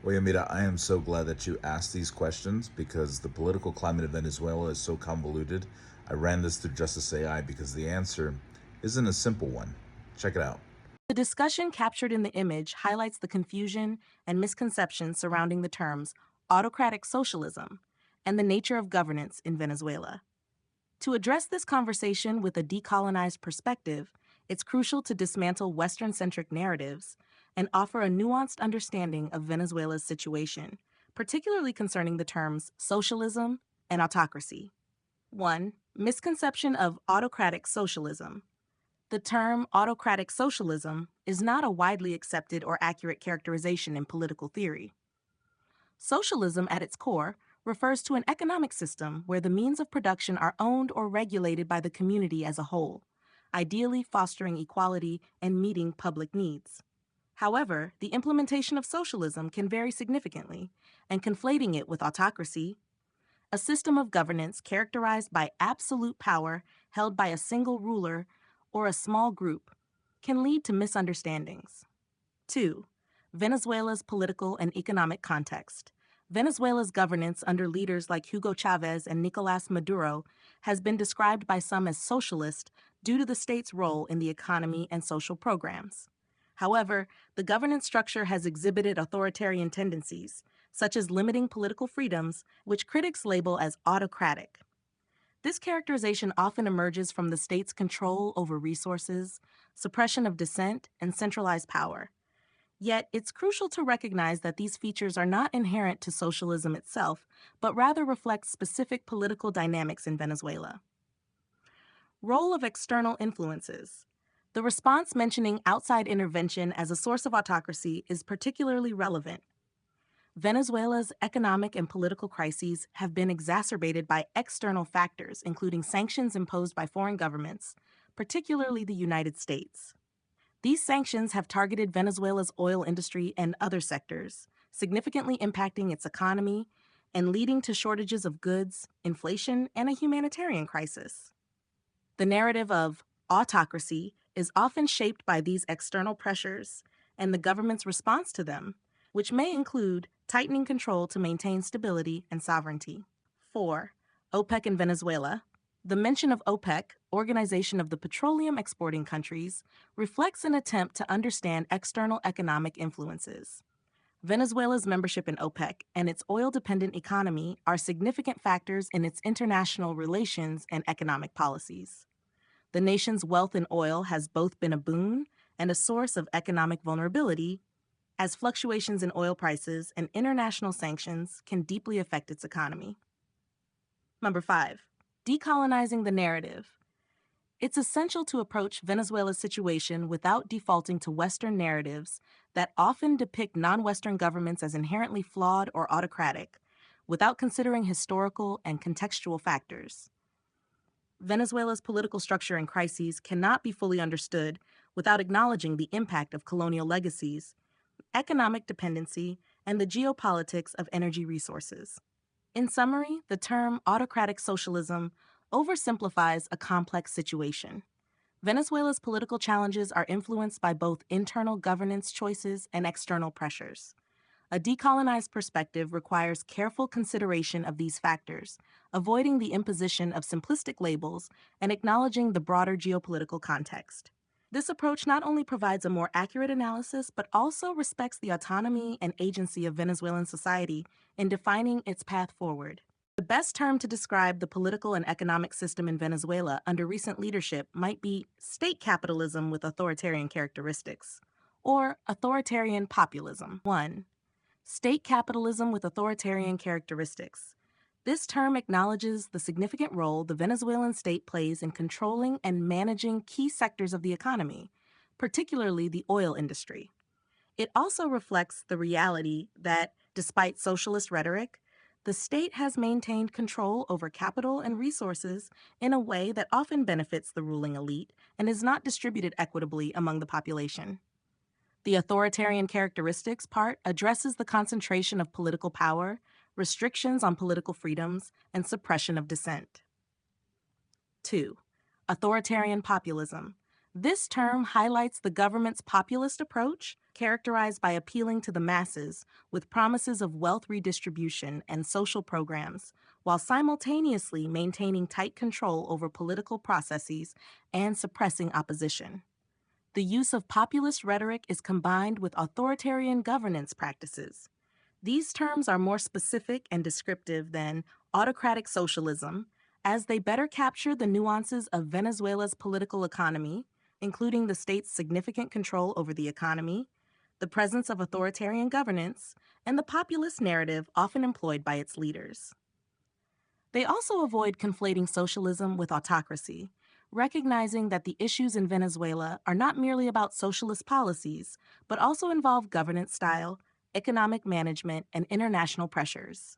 Well, Yamita, I am so glad that you asked these questions because the political climate of Venezuela is so convoluted. I ran this through Justice AI because the answer isn't a simple one. Check it out. The discussion captured in the image highlights the confusion and misconceptions surrounding the terms autocratic socialism and the nature of governance in Venezuela. To address this conversation with a decolonized perspective, it's crucial to dismantle Western centric narratives and offer a nuanced understanding of Venezuela's situation, particularly concerning the terms socialism and autocracy. 1. Misconception of autocratic socialism. The term autocratic socialism is not a widely accepted or accurate characterization in political theory. Socialism, at its core, refers to an economic system where the means of production are owned or regulated by the community as a whole, ideally fostering equality and meeting public needs. However, the implementation of socialism can vary significantly, and conflating it with autocracy, a system of governance characterized by absolute power held by a single ruler or a small group, can lead to misunderstandings. 2. Venezuela's political and economic context. Venezuela's governance under leaders like Hugo Chavez and Nicolas Maduro has been described by some as socialist due to the state's role in the economy and social programs. However, the governance structure has exhibited authoritarian tendencies, such as limiting political freedoms, which critics label as autocratic. This characterization often emerges from the state's control over resources, suppression of dissent, and centralized power. Yet, it's crucial to recognize that these features are not inherent to socialism itself, but rather reflect specific political dynamics in Venezuela. Role of external influences. The response mentioning outside intervention as a source of autocracy is particularly relevant. Venezuela's economic and political crises have been exacerbated by external factors, including sanctions imposed by foreign governments, particularly the United States. These sanctions have targeted Venezuela's oil industry and other sectors, significantly impacting its economy and leading to shortages of goods, inflation, and a humanitarian crisis. The narrative of autocracy is often shaped by these external pressures and the government's response to them, which may include tightening control to maintain stability and sovereignty. 4. OPEC and Venezuela. The mention of OPEC, Organization of the Petroleum Exporting Countries, reflects an attempt to understand external economic influences. Venezuela's membership in OPEC and its oil-dependent economy are significant factors in its international relations and economic policies. The nation's wealth in oil has both been a boon and a source of economic vulnerability, as fluctuations in oil prices and international sanctions can deeply affect its economy. Number 5. Decolonizing the narrative. It's essential to approach Venezuela's situation without defaulting to Western narratives that often depict non-Western governments as inherently flawed or autocratic, without considering historical and contextual factors. Venezuela's political structure and crises cannot be fully understood without acknowledging the impact of colonial legacies, economic dependency, and the geopolitics of energy resources. In summary, the term autocratic socialism oversimplifies a complex situation. Venezuela's political challenges are influenced by both internal governance choices and external pressures. A decolonized perspective requires careful consideration of these factors, avoiding the imposition of simplistic labels and acknowledging the broader geopolitical context. This approach not only provides a more accurate analysis, but also respects the autonomy and agency of Venezuelan society in defining its path forward. The best term to describe the political and economic system in Venezuela under recent leadership might be state capitalism with authoritarian characteristics, or authoritarian populism. 1. State capitalism with authoritarian characteristics. This term acknowledges the significant role the Venezuelan state plays in controlling and managing key sectors of the economy, particularly the oil industry. It also reflects the reality that, despite socialist rhetoric, the state has maintained control over capital and resources in a way that often benefits the ruling elite and is not distributed equitably among the population. The authoritarian characteristics part addresses the concentration of political power, restrictions on political freedoms, and suppression of dissent. 2. Authoritarian populism. This term highlights the government's populist approach, characterized by appealing to the masses with promises of wealth redistribution and social programs, while simultaneously maintaining tight control over political processes and suppressing opposition. The use of populist rhetoric is combined with authoritarian governance practices. These terms are more specific and descriptive than autocratic socialism, as they better capture the nuances of Venezuela's political economy, including the state's significant control over the economy, the presence of authoritarian governance, and the populist narrative often employed by its leaders. They also avoid conflating socialism with autocracy, recognizing that the issues in Venezuela are not merely about socialist policies, but also involve governance style, economic management, and international pressures.